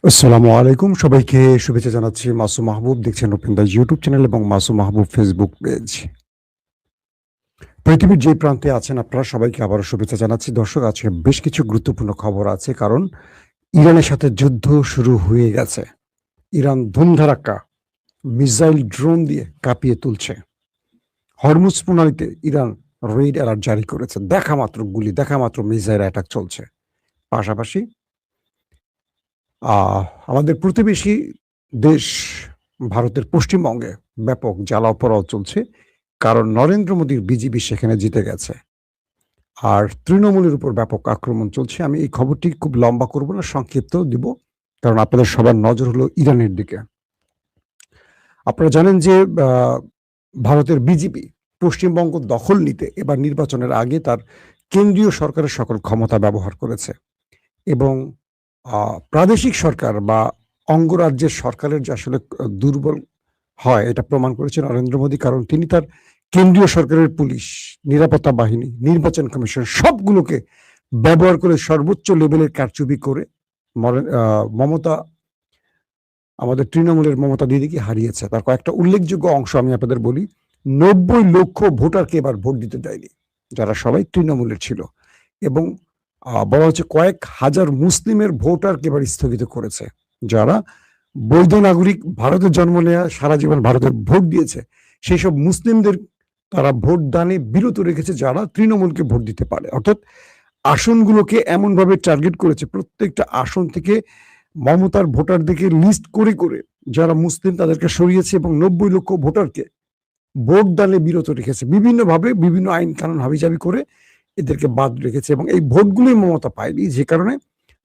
আসসালামু আলাইকুম, সবাইকে শুভেচ্ছা জানাচ্ছি। মাসুম মাহবুব দেখছেন ওপেন দ্য ইউটিউব চ্যানেল এবং মাসুম মাহবুব ফেসবুক পেজ। পৃথিবীর যে প্রান্তে আছেন আপনারা সবাইকে আবারও শুভেচ্ছা জানাচ্ছি। দর্শক, আজকে বেশ কিছু গুরুত্বপূর্ণ খবর আছে, কারণ ইরানের সাথে যুদ্ধ শুরু হয়ে গেছে। ইরান ধুমধারাক্কা মিসাইল ড্রোন দিয়ে কাঁপিয়ে তুলছে। হরমুজ প্রণালীতে ইরান রেড অ্যালার্ট জারি করেছে। দেখা মাত্র গুলি, দেখা মাত্র মিসাইল অ্যাটাক চলছে। পাশাপাশি আমাদের প্রতিবেশী দেশ ভারতের পশ্চিমবঙ্গে ব্যাপক জ্বালাও-পোড়াও চলছে। কারণ নরেন্দ্র মোদীর বিজেপি সেখানে জিতে গেছে। আর তৃণমূলের উপর ব্যাপক আক্রমণ চলছে। আমি এই খবরটি খুব লম্বা করব না, সংক্ষিপ্ত দিব। কারণ আপনাদের সবার নজর হলো ইরানের দিকে। আপনারা জানেন যে আ ভারতের বিজেপি পশ্চিমবঙ্গ দখল নিতে এবার নির্বাচনের আগে তার কেন্দ্রীয় সরকারের সকল ক্ষমতা ব্যবহার করেছে। এবং প্রাদেশিক সরকার বা অঙ্গরাজ্যের সরকারের যে আসলে দুর্বল হয় এটা প্রমাণ করেছে নরেন্দ্র মোদী। কারণ তিনি তার কেন্দ্রীয় সরকারের পুলিশ, নিরাপত্তা বাহিনী, নির্বাচন কমিশন সবগুলোকে ব্যবহার করে সর্বোচ্চ লেভেলের কারচুপি করে মমতা, আমাদের তৃণমূলের মমতা দিদিকে হারিয়েছে। তার কয়েকটা উল্লেখযোগ্য অংশ আমি আপনাদের বলি। ৯০ লক্ষ ভোটারকে এবার ভোট দিতে দেয়নি, যারা সবাই তৃণমূলের ছিল। এবং বলা হচ্ছে কয়েক হাজার মুসলিমের ভোটারকে এবার স্থগিত করেছে, যারা বৈধ নাগরিক, ভারতে জন্ম নেয়া, সারা জীবন ভারতের ভোট দিয়েছে, সেই সব মুসলিমদের তারা ভোট দানে বিরত রেখেছে, যারা তৃণমূলকে ভোট দিতে পারে। অর্থাৎ আসনগুলোকে এমনভাবে টার্গেট করেছে, প্রত্যেকটা আসন থেকে মমতার ভোটারদেরকে লিস্ট করে করে যারা মুসলিম তাদেরকে সরিয়েছে এবং ৯০ লক্ষ ভোটারকে ভোট দানে বিরত রেখেছে। বিভিন্নভাবে বিভিন্ন আইন কানুন হাবিজাবি করে এদেরকে বাদ রেখেছে এবং এই ভোটগুলোই মমতা পায়নি, যে কারণে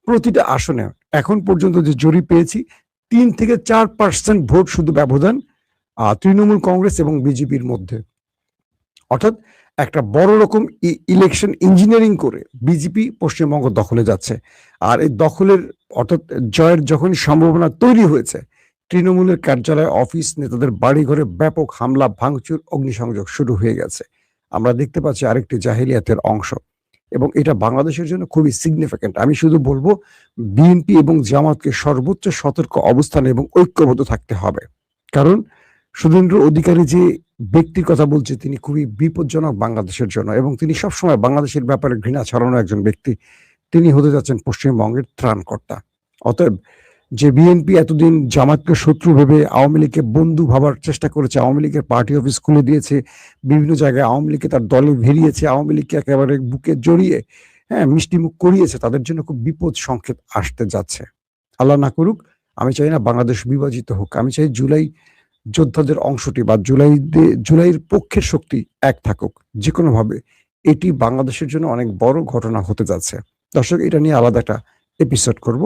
প্রতিটা আসনে এখন পর্যন্ত যে জরিপ পেয়েছি ৩ থেকে ৪% ভোট শুধু ব্যবধান তৃণমূল কংগ্রেস এবং বিজেপির মধ্যে। অর্থাৎ একটা বড় রকম ইলেকশন ইঞ্জিনিয়ারিং করে বিজেপি পশ্চিমবঙ্গ দখলে যাচ্ছে। আর এই দখলের অর্থাৎ জয়ের যখনই সম্ভাবনা তৈরি হয়েছে, তৃণমূলের কার্যালয়, অফিস, নেতাদের বাড়িঘরে ব্যাপক হামলা, ভাঙচুর, অগ্নিসংযোগ শুরু হয়ে গেছে। আমরা দেখতে পাচ্ছি আরেকটি জাহিলিয়াতের অংশ এবং এটা বাংলাদেশের জন্য খুবই সিগনিফিক্যান্ট। আমি শুধু বলবো বিএনপি এবং জামাতকে সর্বোচ্চ সতর্ক অবস্থানে এবং ঐক্যবদ্ধ থাকতে হবে। কারণ শুভেন্দু অধিকারী যে ব্যক্তির কথা বলছে তিনি খুবই বিপজ্জনক বাংলাদেশের জন্য এবং তিনি সবসময় বাংলাদেশের ব্যাপারে ঘৃণা ছড়ানো একজন ব্যক্তি। তিনি হতে যাচ্ছেন পশ্চিমবঙ্গের ত্রাণকর্তা। অতএব যে বিএনপি এতদিন জামাতকে শত্রু ভেবে আওয়ামী লীগকে বন্ধু ভাবার চেষ্টা করেছে, আওয়ামী লীগের পার্টি অফিস খুলে দিয়েছে, বিভিন্ন জায়গায় আওয়ামী লীগকে তার দলে ভিড়িয়েছে, আওয়ামী লীগকে একেবারে বুকে জড়িয়ে মিষ্টি মুখ করিয়েছে, তাদের জন্য খুব বিপদ সংকেত আসতে যাচ্ছে। আল্লাহ না করুক। আমি চাই না বাংলাদেশ বিভাজিত হোক। আমি চাই জুলাই যোদ্ধাদের অংশটি বা জুলাইয়ের পক্ষের শক্তি এক থাকুক যেকোনোভাবে। এটি বাংলাদেশের জন্য অনেক বড় ঘটনা হতে যাচ্ছে। দর্শক, এটা নিয়ে আলাদা একটা এপিসোড করব।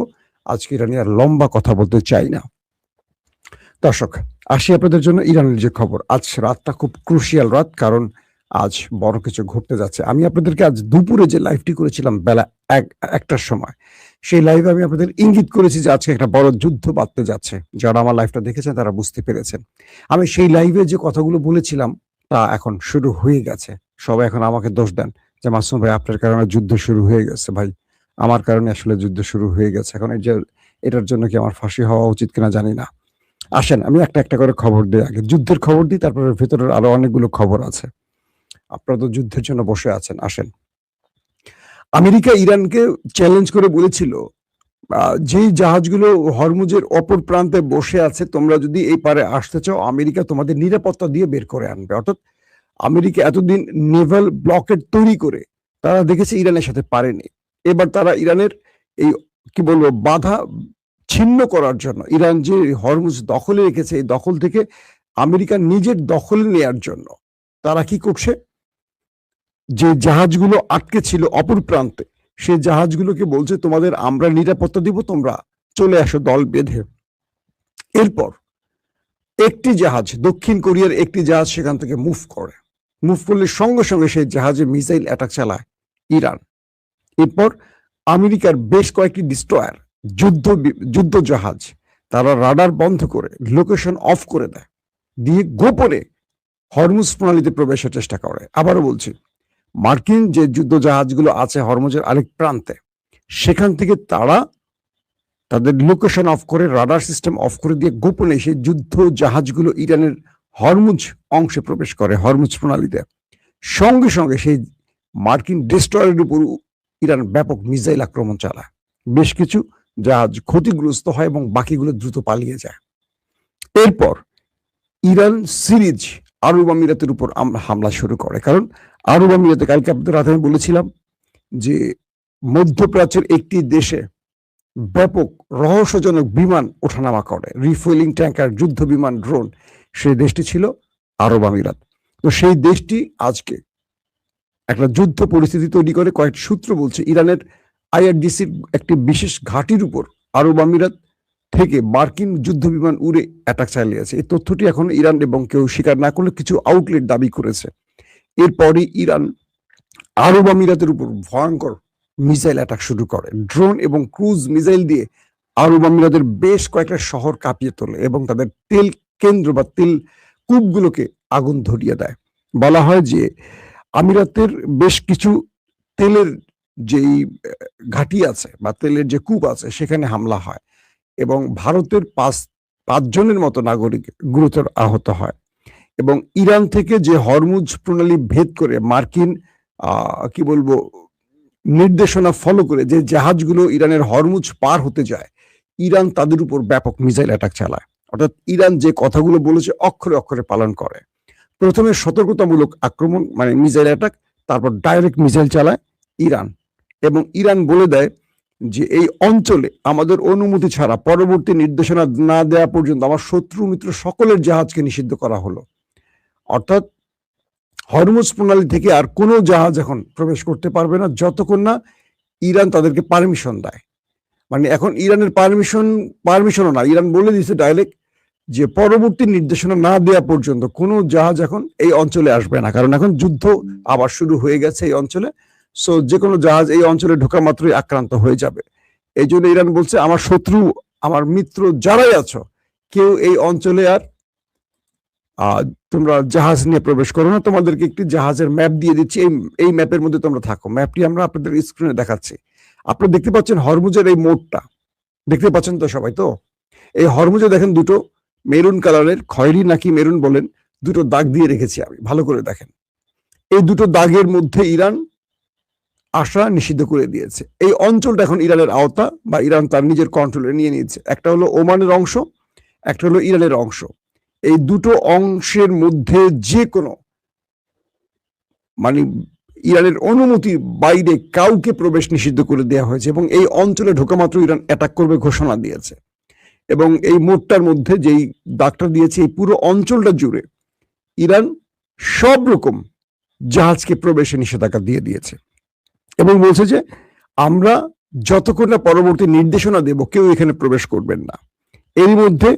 আজকে এটা নিয়ে আর লম্বা কথা বলতে চাই না। দর্শক, আসি আপনাদের জন্য ইরানের যে খবর। আজ রাতটা খুব ক্রুশিয়াল রাত, কারণ আজ বড় কিছু ঘটতে যাচ্ছে। আমি আপনাদেরকে আজ দুপুরে যে লাইভটি করেছিলাম বেলা ১টার সময়, সেই লাইভে আমি আপনাদের ইঙ্গিত করেছি যে আজকে একটা বড় যুদ্ধ বাঁধতে যাচ্ছে। যারা আমার লাইভটা দেখেছেন তারা বুঝতে পেরেছেন। আমি সেই লাইভে যে কথাগুলো বলেছিলাম তা এখন শুরু হয়ে গেছে। সবাই এখন আমাকে দোষ দেন যে মাসুম ভাই আপনার কারণে যুদ্ধ শুরু হয়ে গেছে। ভাই, আমার কারণে আসলে যুদ্ধ শুরু হয়ে গেছে। এখন এই যে এটার জন্য কি আমার ফাঁসি হওয়া উচিত কিনা জানি না। আসেন আমি একটা একটা করে খবর দিই। আগে যুদ্ধের খবর দিই, তারপরে ভেতরের আরো অনেকগুলো খবর আছে। আপনারা তো যুদ্ধের জন্য বসে আছেন। আসেন। আমেরিকা ইরানকে চ্যালেঞ্জ করে বলেছিল, যেই জাহাজগুলো হরমুজের অপর প্রান্তে বসে আছে, তোমরা যদি এই পারে আসতে চাও, আমেরিকা তোমাদের নিরাপত্তা দিয়ে বের করে আনবে। অর্থাৎ আমেরিকা এতদিন নেভাল ব্লকেট তৈরি করে তারা দেখেছে ইরানের সাথে পারেনি। এবার তারা ইরানের এই কি বলবো বাধা ছিন্ন করার জন্য, ইরান যে হরমুজ দখলে রেখেছে এই দখল থেকে আমেরিকা নিজের দখলে নেয়ার জন্য তারা কি করছে, যে জাহাজগুলো আটকে ছিল অপর প্রান্তে সেই জাহাজগুলোকে বলছে তোমাদের আমরা নিরাপত্তা দিব, তোমরা চলে আসো দল বেঁধে। এরপর একটি জাহাজ, দক্ষিণ কোরিয়ার একটি জাহাজ সেখান থেকে মুভ করলে সঙ্গে সঙ্গে সেই জাহাজে মিসাইল অ্যাটাক চালায় ইরান। এরপর আমেরিকার বেশ কয়েকটি ডিস্ট্রয়ার, যুদ্ধ জাহাজ, তারা রাডার বন্ধ করে লোকেশন অফ করে দেয়, দিয়ে গোপনে হরমুজ প্রণালীতে প্রবেশের চেষ্টা করে। আবারও বলছি, মার্কিন যে যুদ্ধ জাহাজগুলো আছে হরমুজের আরেক প্রান্তে, সেখান থেকে তারা তাদের লোকেশন অফ করে, রাডার সিস্টেম অফ করে দিয়ে গোপনে সেই যুদ্ধ জাহাজগুলো ইরানের হরমুজ অংশে প্রবেশ করে, হরমুজ প্রণালীতে। সঙ্গে সঙ্গে সেই মার্কিন ডেস্ট্রয়ারের উপর ইরান ব্যাপক মিসাইল আক্রমণ চালায়। বেশ কিছু জাহাজ ক্ষতিগ্রস্ত হয় এবং বাকিগুলো দ্রুত পালিয়ে যায়। এরপর ইরান সিরিজ আরব আমিরাতের উপর হামলা শুরু করে, কারণ আরব আমিরাতে, কালকে আপনাদের রাতে আমি বলেছিলাম যে মধ্যপ্রাচ্যের একটি দেশে ব্যাপক রহস্যজনক বিমান ওঠানামা করে, রিফুয়েলিং ট্যাঙ্কার, যুদ্ধ বিমান, ড্রোন, সেই দেশটি ছিল আরব আমিরাত। তো সেই দেশটি আজকে একটা যুদ্ধ পরিস্থিতি তৈরি করে। কয়েকটি সূত্র বলছে ইরানের আইআরডিসির একটি বিশেষ ঘাঁটির উপর আরব আমিরাত থেকে মার্কিন যুদ্ধ বিমান উড়ে অ্যাটাক চালিয়েছে। এই তথ্যটি এখন ইরান এবং কেউ স্বীকার না করলে কিছু আউটলেট দাবি করেছে। এরপরই ইরান আরব আমিরাতের উপর ভয়ঙ্কর মিসাইল অ্যাটাক শুরু করে। ড্রোন এবং ক্রুজ মিসাইল দিয়ে আরব আমিরাতের বেশ কয়েকটা শহর কাঁপিয়ে তোলে এবং তাদের তেল কেন্দ্র বা তেল কূপগুলোকে আগুন ধরিয়ে দেয়। বলা হয় যে আমিরাতের বেশ কিছু তেলের যেই ঘাঁটি আছে বা তেলের যে কূপ আছে সেখানে হামলা হয় এবং ভারতের পাঁচজনের মতো নাগরিক গুরুতর আহত হয়। এবং ইরান থেকে যে হরমুজ প্রণালী ভেদ করে মার্কিন কি বলবো নির্দেশনা ফলো করে যে জাহাজগুলো ইরানের হরমুজ পার হতে যায়, ইরান তাদের উপর ব্যাপক মিসাইল অ্যাটাক চালায়। অর্থাৎ ইরান যে কথাগুলো বলেছে অক্ষরে অক্ষরে পালন করে। প্রথমে সতর্কতামূলক আক্রমণ মানে মিসাইল অ্যাটাক, তারপর ডাইরেক্ট মিসাইল চালায় ইরান। এবং ইরান বলে দেয় যে এই অঞ্চলে আমাদের অনুমতি ছাড়া পরবর্তী নির্দেশনা না দেওয়া পর্যন্ত আমার শত্রু মিত্র সকলের জাহাজকে নিষিদ্ধ করা হলো। অর্থাৎ হরমুজ প্রণালী থেকে আর কোনো জাহাজ এখন প্রবেশ করতে পারবে না যতক্ষণ না ইরান তাদেরকে পারমিশন দেয়। মানে এখন ইরানের পারমিশনও না, ইরান বলে দিয়েছে ডাইরেক্ট যে পরবর্তী নির্দেশনা না দেওয়া পর্যন্ত কোনো জাহাজ এখন এই অঞ্চলে আসবে না, কারণ এখন যুদ্ধ আবার শুরু হয়ে গেছে এই অঞ্চলে। সো যে কোনো জাহাজ এই অঞ্চলে ঢোকা মাত্রই আক্রান্ত হয়ে যাবে। এই জন্য ইরান বলছে আমার শত্রু, আমার মিত্র যারাই আছো, কেউ এই অঞ্চলে আর তোমরা জাহাজ নিয়ে প্রবেশ করো না। তোমাদেরকে একটি জাহাজের ম্যাপ দিয়ে দিচ্ছি, এই ম্যাপের মধ্যে তোমরা থাকো। ম্যাপটি আমরা আপনাদের স্ক্রিনে দেখাচ্ছি। আপনারা দেখতে পাচ্ছেন হরমুজের এই মোড়টা, দেখতে পাচ্ছেন তো সবাই? তো এই হরমুজে দেখেন দুটো মেরুন কালারের, খয়েরি নাকি মেরুন বলেন, দুটো দাগ দিয়ে রেখেছি আমি, ভালো করে দেখেন। এই দুটো দাগের মধ্যে ইরান আসা নিষিদ্ধ করে দিয়েছে। এই অঞ্চলটা এখন ইরানের আওতা বা ইরান তার নিজের কন্ট্রোলে নিয়ে নিয়েছে। একটা হলো ওমানের অংশ, একটা হলো ইরানের অংশ। এই দুটো অংশের মধ্যে যে কোনো মানে ইরানের অনুমতির বাইরে কাউকে প্রবেশ নিষিদ্ধ করে দেওয়া হয়েছে এবং এই অঞ্চলে ঢোকা মাত্র ইরান অ্যাটাক করবে ঘোষণা দিয়েছে। এবং এই মোড়টার মধ্যে যেই দাগটা দিয়েছে, এই পুরো অঞ্চলটা জুড়ে ইরান সব রকম জাহাজকে প্রবেশে নিষেধাজ্ঞা দিয়ে দিয়েছে এবং বলছে যে আমরা যতক্ষণ না পরবর্তী নির্দেশনা দেব কেউ এখানে প্রবেশ করবেন না। এর মধ্যে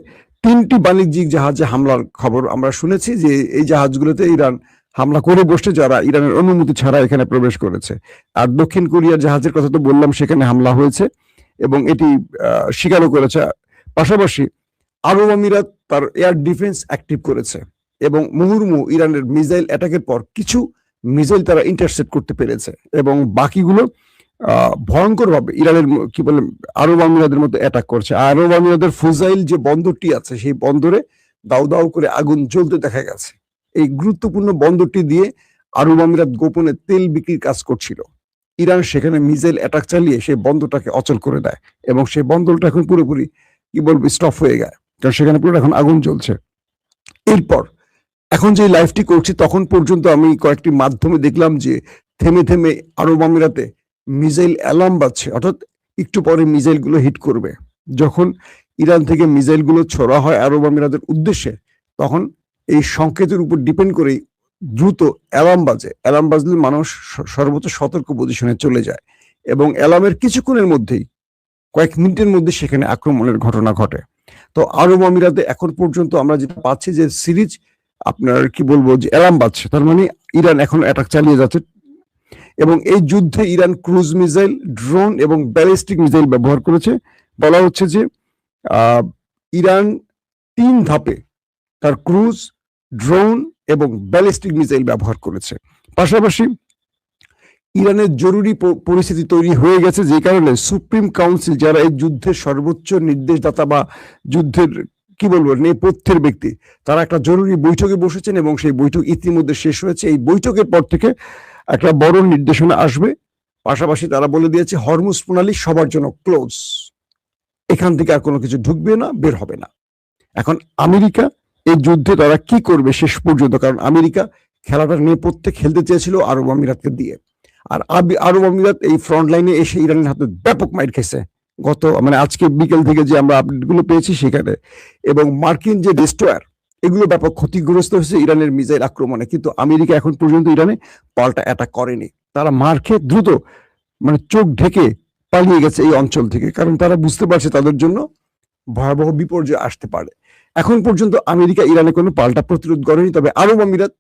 3টি বাণিজ্যিক জাহাজে হামলার খবর আমরা শুনেছি যে এই জাহাজগুলোতে ইরান হামলা করে বসছে যারা ইরানের অনুমতি ছাড়া এখানে প্রবেশ করেছে। আর দক্ষিণ কোরিয়ার জাহাজের কথা তো বললাম, সেখানে হামলা হয়েছে এবং এটি স্বীকারও করেছে। পাশাপাশি আরব আমিরাত তার এয়ার ডিফেন্স অ্যাক্টিভ করেছে এবং মুহুর্মুহু ইরানের মিসাইল অ্যাটাকের পর কিছু মিসাইল তারা ইন্টারসেপ্ট করতে পেরেছে এবং বাকিগুলো ভয়ঙ্কর ভাবে ইরানের কি বলে আরব আমিরাতের মধ্যে অ্যাটাক করছে। আরব আমিরাতের ফুজাইল যে বন্দরটি আছে সেই বন্দরে দাউ দাউ করে আগুন জ্বলতে দেখা গেছে। এই গুরুত্বপূর্ণ বন্দরটি দিয়ে আরব আমিরাত গোপনে তেল বিক্রির কাজ করছিল। ইরান সেখানে মিসাইল অ্যাটাক চালিয়ে সেই বন্দরটাকে অচল করে দেয় এবং সেই বন্দরটা এখন পুরোপুরি কি বলবো স্টপ হয়ে যায়, কারণ সেখানে পুরো এখন আগুন জ্বলছে। এরপর এখন যে লাইভটি করছি তখন পর্যন্ত আমি কয়েকটি মাধ্যমে দেখলাম যে থেমে থেমে আরব আমিরাতে মিসাইল অ্যালার্ম বাজছে, অর্থাৎ একটু পরে মিসাইল গুলো হিট করবে। যখন ইরান থেকে মিসাইল গুলো ছোড়া হয় আরব আমিরাতের উদ্দেশ্যে, তখন এই সংকেতের উপর ডিপেন্ড করেই দ্রুত অ্যালার্ম বাজে। অ্যালার্ম বাজলে মানুষ সর্বোচ্চ সতর্ক পজিশনে চলে যায় এবং অ্যালার্মের কিছুক্ষণের মধ্যেই, কয়েক মিনিটের মধ্যে সেখানে আক্রমণের ঘটনা ঘটে। তো আরব আমিরাতে এখন পর্যন্ত আমরা যেটা পাচ্ছি যে সিরিজ আপনার কি বলবো যে অ্যালার্ম বাজছে, তার মানে ইরান এখন অ্যাটাক চালিয়ে যাচ্ছে। এবং এই যুদ্ধে ইরান ক্রুজ মিসাইল, ড্রোন এবং ব্যালিস্টিক মিসাইল ব্যবহার করেছে। বলা হচ্ছে যে ইরান 3 ধাপে তার ক্রুজ, ড্রোন এবং ব্যালিস্টিক মিসাইল ব্যবহার করেছে। পাশাপাশি ইরানের জরুরি পরিস্থিতি তৈরি হয়ে গেছে, যে কারণে সুপ্রিম কাউন্সিল, যারা এই যুদ্ধের সর্বোচ্চ নির্দেশদাতা বা যুদ্ধের কি বলবো নেপথ্যের ব্যক্তি, তারা একটা জরুরি বৈঠকে বসেছেন এবং সেই বৈঠক ইতিমধ্যে শেষ হয়েছে। এই বৈঠকের পর থেকে একটা বড় নির্দেশনা আসবে। পাশাপাশি তারা বলে দিয়েছে হরমুজ প্রণালী সবার জন্য ক্লোজ, এখান থেকে আর কোনো কিছু ঢুকবে না, বের হবে না। এখন আমেরিকা এই যুদ্ধে তারা কি করবে শেষ পর্যন্ত, কারণ আমেরিকা খেলাটার নেপথ্যে খেলতে চেয়েছিল আরব আমিরাতকে দিয়ে, আর আরব আমিরাত এই ফ্রন্ট লাইনে এসে ইরানের হাতে ব্যাপক মাইর খেয়েছে মানে আজকে বিকেল থেকে যে আমরা আপডেটগুলো পেয়েছি সেখানে। এবং মার্কিন যে ডেস্ট্রয়ার, এগুলো ব্যাপক ক্ষতিগ্রস্ত হয়েছে ইরানের মিসাইল আক্রমণে, কিন্তু আমেরিকা এখন পর্যন্ত ইরানে পাল্টা অ্যাটাক করেনি। তারা মার খেয়ে দ্রুত মানে চোখ ঢেকে পালিয়ে গেছে এই অঞ্চল থেকে, কারণ তারা বুঝতে পারছে তাদের জন্য ভয়াবহ বিপর্যয় আসতে পারে। এখন পর্যন্ত আমেরিকা ইরানে কোনো পাল্টা প্রতিরোধ করেনি, তবে আরব আমিরাত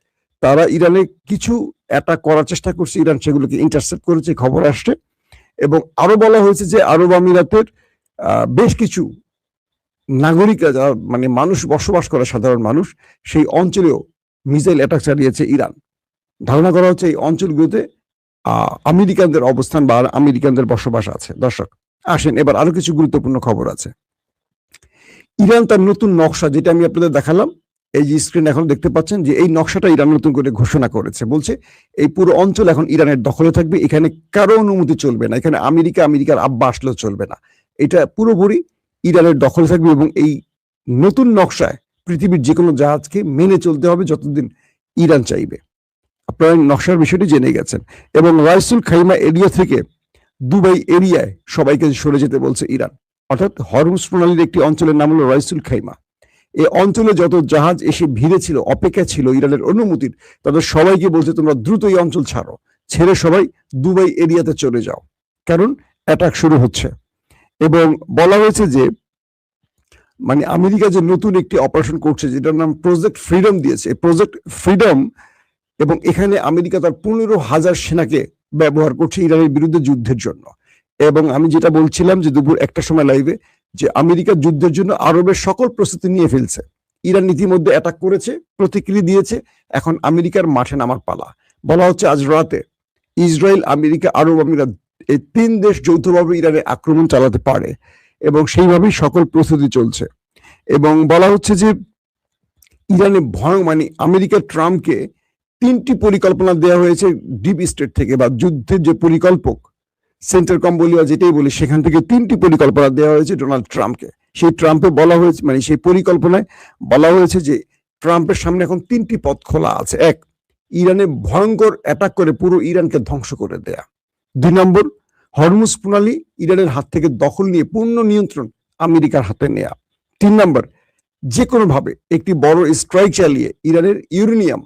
তারা ইরানে কিছু অ্যাটাক করার চেষ্টা করছে, ইরান সেগুলোকে ইন্টারসেপ্ট করেছে, খবর আসছে। এবং আরো বলা হয়েছে যে আরব আমিরাতের বেশ কিছু নাগরিকরা, যারা মানে মানুষ বসবাস করে, সাধারণ মানুষ, সেই অঞ্চলেও মিসাইল অ্যাটাক চালিয়েছে ইরান। ধারণা করা হচ্ছে এই অঞ্চলগুলোতে আমেরিকানদের অবস্থান বা আমেরিকানদের বসবাস আছে। দর্শক আসেন এবার আরো কিছু গুরুত্বপূর্ণ খবর আছে। ইরান তার নতুন নকশা, যেটা আমি আপনাদের দেখালাম, এই যে স্ক্রিন এখন দেখতে পাচ্ছেন, যে এই নকশাটা ইরান নতুন করে ঘোষণা করেছে। বলছে এই পুরো অঞ্চল এখন ইরানের দখলে থাকবে, এখানে কারো অনুমতি চলবে না, এখানে আমেরিকার আব্বা আসলেও চলবে না, এটা পুরোপুরি ইরানের দখলে থাকবে। এবং এই নতুন নকশায় পৃথিবীর যে কোনো জাহাজকে মেনে চলতে হবে যতদিন ইরান চাইবে। আপনারা নকশার বিষয়টি জেনে গেছেন। এবং রাইসুল খাইমা এরিয়া থেকে দুবাই এরিয়ায় সবাইকে সরে যেতে বলছে ইরান। অর্থাৎ হরমুজ প্রণালীর একটি অঞ্চলের নাম হলো রাইসুল খাইমা। এই অঞ্চলে যত জাহাজ এসে ভিড়ে ছিল, অপেক্ষা ছিল ইরানের অনুমতির, তাদের সবাইকে বলছে তোমরা দ্রুত এই অঞ্চল ছাড়ো, ছেড়ে সবাই দুবাই এরিয়াতে চলে যাও, কারণ অ্যাটাক শুরু হচ্ছে। এবং বলা হয়েছে যে মানে আমেরিকা যে নতুন একটি অপারেশন করছে, যেটার নাম প্রজেক্ট ফ্রিডম দিয়েছে, প্রজেক্ট ফ্রিডম, এবং এখানে আমেরিকা তার 15,000 সেনাকে ব্যবহার করছে ইরানের বিরুদ্ধে যুদ্ধের জন্য। এবং আমি যেটা বলছিলাম যে দুপুর 1টার সময় লাইভে, যে আমেরিকা যুদ্ধের জন্য আরবের সকল প্রস্তুতি নিয়ে ফেলছে। ইরান ইতিমধ্যে অ্যাটাক করেছে, প্রতিক্রিয়া দিয়েছে, এখন আমেরিকার মাঠে নামার পালা। বলা হচ্ছে আজ রাতে ইসরায়েল, আমেরিকা, আরব আমিরাত, এই 3 দেশ যৌথভাবে ইরানে আক্রমণ চালাতে পারে, এবং সেইভাবেই সকল প্রস্তুতি চলছে। এবং বলা হচ্ছে যে ইরানে মানে আমেরিকা ট্রাম্পকে 3টি পরিকল্পনা দেওয়া হয়েছে ডিপ স্টেট থেকে, বা যুদ্ধের যে পরিকল্পক, সেন্টার কম বলি বা যেটাই বলি, সেখান থেকে 3টি পরিকল্পনা দেওয়া হয়েছে ডোনাল্ড ট্রাম্পকে। সেই ট্রাম্পে বলা হয়েছে, মানে সেই পরিকল্পনায় বলা হয়েছে যে ট্রাম্পের সামনে এখন 3টি পথ খোলা আছে। 1, ইরানে ভয়ঙ্কর অ্যাটাক করে পুরো ইরানকে ধ্বংস করে দেয়া। 2 নম্বর, হরমুজ প্রণালী ইরানের হাত থেকে দখল নিয়ে পূর্ণ নিয়ন্ত্রণ আমেরিকার হাতে নেয়া। 3 নম্বর, যে কোনো ভাবে একটি বড় স্ট্রাইক চালিয়ে ইরানের ইউরেনিয়াম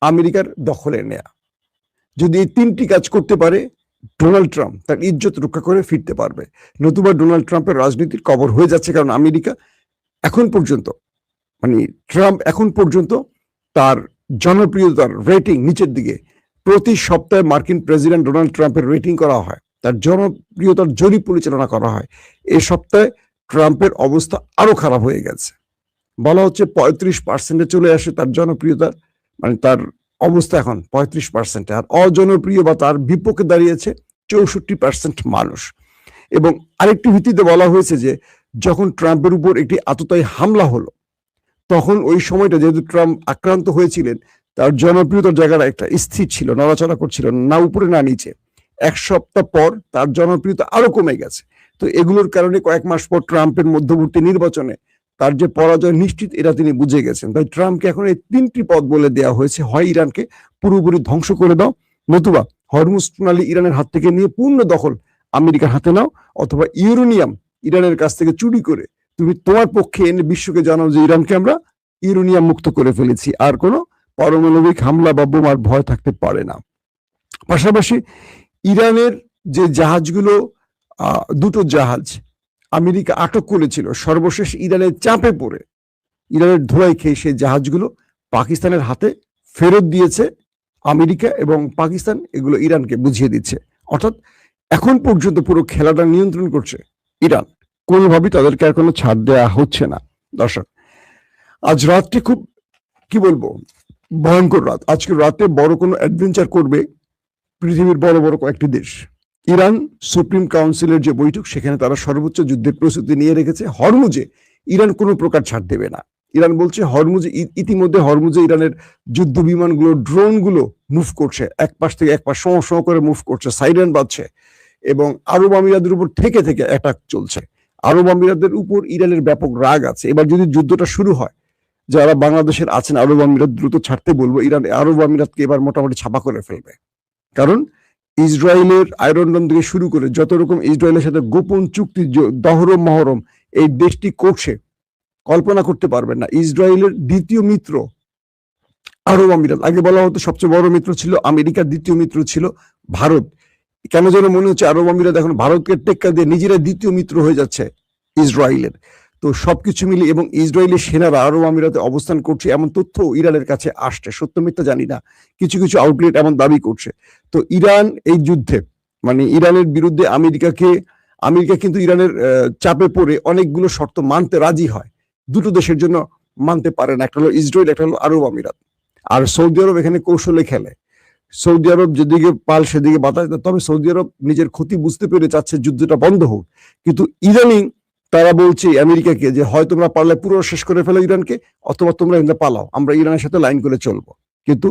আমেরিকার দখলে নেয়া। যদি এই 3টি কাজ করতে পারে, ডোনাল্ড ট্রাম্প তার ইজ্জত রক্ষা করে ফিরতে পারবে। নতুবা ডোনাল্ড ট্রাম্পের রাজনীতির কবর হয়ে যাচ্ছে, কারণ আমেরিকা এখন পর্যন্ত, মানে ট্রাম্প এখন পর্যন্ত তার জনপ্রিয়তার রেটিং নিচের দিকে। প্রতি সপ্তাহে মার্কিন প্রেসিডেন্ট ডোনাল্ড ট্রাম্পের রেটিং করা হয়, তার জনপ্রিয়তার জরিপ পরিচালনা করা হয়। এই সপ্তাহে ট্রাম্পের অবস্থা আরো খারাপ হয়ে গেছে। বলা হচ্ছে 35% চলে আসে তার জনপ্রিয়তার, মানে তার অবস্থা এখন 35%, আর অজনপ্রিয় বা তার বিপক্ষে দাঁড়িয়েছে 64% মানুষ। এবং আরেকটি ভিত্তিতে বলা হয়েছে যে যখন ট্রাম্পের উপর একটি আততায়ী হামলা হলো, তখন ওই সময়টা যেহেতু ট্রাম্প আক্রান্ত হয়েছিলেন, তার জনপ্রিয়তার জায়গাটা একটা স্থির ছিল, নড়াচড়া করছিল না উপরে না নিচে। 1 সপ্তাহ পর তার জনপ্রিয়তা আরো কমে গেছে। তো এগুলোর কারণে কয়েক মাস পর ট্রাম্পের মধ্যবর্তী নির্বাচনে তার যে পরাজয় নিশ্চিত, এটা তিনি বুঝে গেছেন। তাই ট্রাম্পকে এখন এই 3টি পথ বলে দেওয়া হয়েছে, হয় ইরানকে পুরোপুরি ধ্বংস করে দাও, নতুবা হরমুজ প্রণালী ইরানের হাত থেকে নিয়ে পূর্ণ দখল আমেরিকার হাতে নাও, অথবা ইউরেনিয়াম ইরানের কাছ থেকে চুরি করে তুমি তোমার পক্ষে এনে বিশ্বকে জানাও যে ইরানকে আমরা ইউরেনিয়াম মুক্ত করে ফেলেছি, আর কোনো পারমাণবিক হামলা বা বোমার ভয় থাকতে পারে না। পাশাপাশি ইরানের যে জাহাজগুলো, 2টো জাহাজ আমেরিকা আটক করেছিল, সর্বশেষ ইরানের চাপে পড়ে, ইরানের ধোঁয়ায় খেয়ে সেই জাহাজগুলো পাকিস্তানের হাতে ফেরত দিয়েছে আমেরিকা, এবং পাকিস্তান এগুলো ইরানকে বুঝিয়ে দিচ্ছে। অর্থাৎ এখন পর্যন্ত পুরো খেলাটা নিয়ন্ত্রণ করছে ইরান, কোনোভাবেই তাদেরকে আর কোনো ছাড় দেওয়া হচ্ছে না। দর্শক, আজ রাতটি খুব কি বলবো ভয়ঙ্কর রাত। আজকে রাতে বড় কোনো অ্যাডভেঞ্চার করবে পৃথিবীর বড় বড় কয়েকটি দেশ। ইরান সুপ্রিম কাউন্সিলের যে বৈঠক, সেখানে তারা সর্বোচ্চ যুদ্ধের প্রস্তুতি নিয়ে রেখেছে। হরমুজে ইরান কোনো প্রকার ছাড় দেবে না। ইরান বলছে হরমুজে ইতিমধ্যে হরমুজে ইরানের যুদ্ধ বিমানগুলো, ড্রোনগুলো মুভ করছে, এক পাশ থেকে এক পাশ সঁ করে মুভ করছে, সাইরেন বাজছে, এবং আরব আমিরাতের উপর থেকে থেকে অ্যাটাক চলছে। আরব আমিরাতের উপর ইরানের ব্যাপক রাগ আছে। এবার যদি যুদ্ধটা শুরু হয়, যারা বাংলাদেশের আছেন আরব আমিরাত দ্রুত ছাড়তে বলবো। ইরান আরব আমিরাতকে এবার মোটামুটি ছাপা করে ফেলবে। কারণ ইসরায়েলের আয়রন ডোম থেকে শুরু করে যত রকম ইসরায়েলের সাথে গোপন চুক্তি দহরম মহরম এই দেশটি করছে, কল্পনা করতে পারবেন না। ইসরায়েলের দ্বিতীয় মিত্র আরব আমিরাত। আগে বলা হতো সবচেয়ে বড় মিত্র ছিল আমেরিকা, দ্বিতীয় মিত্র ছিল ভারত। কেন যেন মনে হচ্ছে আরব আমিরাত এখন ভারতকে টেক্কা দিয়ে নিজেরা দ্বিতীয় মিত্র হয়ে যাচ্ছে ইসরায়েলের। তো সবকিছু মিলে, এবং ইসরায়েলের সেনারা আরব আমিরাতে অবস্থান করছে এমন তথ্য ইরানের কাছে আসছে, সত্য মিথ্যা জানি না, কিছু কিছু আউটলেট এমন দাবি করছে। তো ইরান এই যুদ্ধে, মানে ইরানের বিরুদ্ধে আমেরিকা কিন্তু ইরানের চাপে পড়ে অনেকগুলো শর্ত মানতে রাজি হয়। দুটো দেশের জন্য মানতে পারে না, একটা হলো ইসরায়েল, একটা হলো আরব আমিরাত। আর সৌদি আরব এখানে কৌশলে খেলে। সৌদি আরব যেদিকে পাল সেদিকে বাতাস। তবে সৌদি আরব নিজের ক্ষতি বুঝতে পেরে চাচ্ছে যুদ্ধটা বন্ধ হোক, কিন্তু ইদানিং তারা বলছে আমেরিকাকে যে হয় তোমরা পারলে পুরো শেষ করে ফেলো ইরানকে, অথবা তোমরা এখানে পালাও, আমরা ইরানের সাথে লাইন করে চলবো। কিন্তু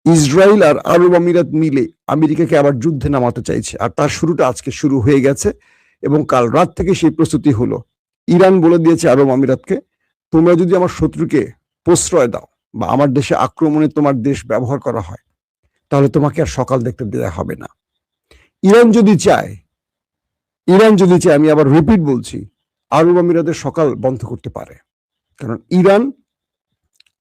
ইসরায়েল আর আরব আমিরাত মিলে আমেরিকাকে আবার যুদ্ধে নামাতে চাইছে, আর তার শুরুটা আজকে শুরু হয়ে গেছে, এবং কাল রাত থেকে সেই প্রস্তুতি হলো। ইরান বলে দিয়েছে আরব আমিরাতকে, তোমরা যদি আমার শত্রুকে প্রশ্রয় দাও বা আমার দেশে আক্রমণে তোমার দেশ ব্যবহার করা হয়, তাহলে তোমাকে আর সকাল দেখতে দেওয়া হবে না। ইরান যদি চায়, আমি আবার রিপিট বলছি, আরব আমিরাতের সকাল বন্ধ করতে পারে। কারণ ইরান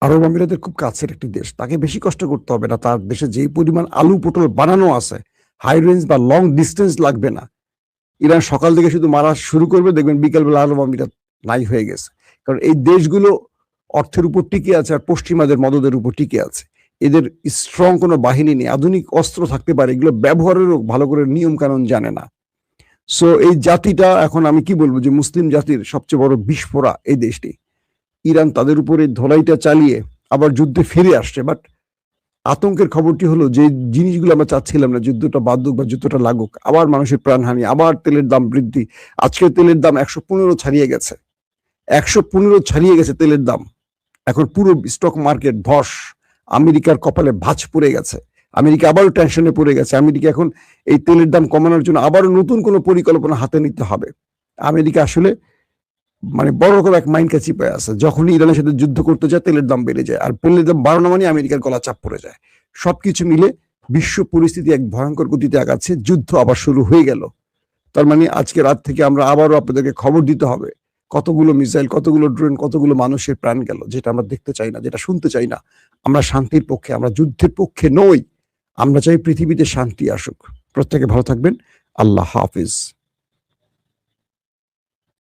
আরব আমিরাতের খুব কাছের একটি দেশ, তাকে বেশি কষ্ট করতে হবে না। তার দেশে যেই পরিমাণ আলু পটল বানানো আছে, হাই রেঞ্জ বা লং ডিস্টেন্স লাগবে না। ইরান সকাল থেকে শুধু মারা শুরু করবে, দেখবেন বিকালবেলা আরব আমিরাত নাই হয়ে গেছে। কারণ এই দেশগুলো অর্থের উপর টিকে আছে আর পশ্চিমাদের মদদের উপর টিকে আছে। এদের স্ট্রং কোনো বাহিনী নেই, আধুনিক অস্ত্র থাকতে পারে, এগুলো ব্যবহারেরও ভালো করে নিয়ম কানুন জানে না। সো এই জাতিটা এখন আমি কি বলবো, যে মুসলিম জাতির সবচেয়ে বড় বিস্ফোরা এই দেশটি। ইরান তাদের উপরে ধোলাইটা চালিয়ে আবার যুদ্ধে ফিরে আসছে। বাট আতঙ্কের খবরটি হলো, যে জিনিসগুলো আমরা চাচ্ছিলাম না, যুদ্ধটা বাদুক বা যুদ্ধটা লাগুক, আবার মানুষের প্রাণহানি, আবার তেলের দাম বৃদ্ধি। আজকে তেলের দাম 115 ছাড়িয়ে গেছে, 115 ছাড়িয়ে গেছে তেলের দাম। এখন পুরো স্টক মার্কেট ধস, আমেরিকার কপালে ভাঁজ পড়ে গেছে। আমেরিকা আবারও টেনশনে পড়ে গেছে। আমেরিকা এখন এই তেলের দাম কমানোর জন্য আবারও নতুন কোনো পরিকল্পনা হাতে নিতে হবে। আমেরিকা আসলে মানে বড় রকম এক মাইন্ড কাছি পায় আছে। যখনই ইরানের সাথে যুদ্ধ করতে যায়, তেলের দাম বেড়ে যায়, আর তেলের দাম বাড়ানো মানে আমেরিকার গলা চাপ পড়ে যায়। সবকিছু মিলে বিশ্ব পরিস্থিতি এক ভয়ঙ্কর গতিতে আগাচ্ছে। যুদ্ধ আবার শুরু হয়ে গেল। তার মানে আজকে রাত থেকে আমরা আবারও আপনাদেরকে খবর দিতে হবে, কতগুলো মিসাইল, কতগুলো ড্রোন, কতগুলো মানুষের প্রাণ গেল, যেটা আমরা দেখতে চাই না, যেটা শুনতে চাই না। আমরা শান্তির পক্ষে, আমরা যুদ্ধের পক্ষে নই। আমরা চাই পৃথিবীতে শান্তি আসুক। প্রত্যেকে ভালো থাকবেন। আল্লাহ হাফিজ।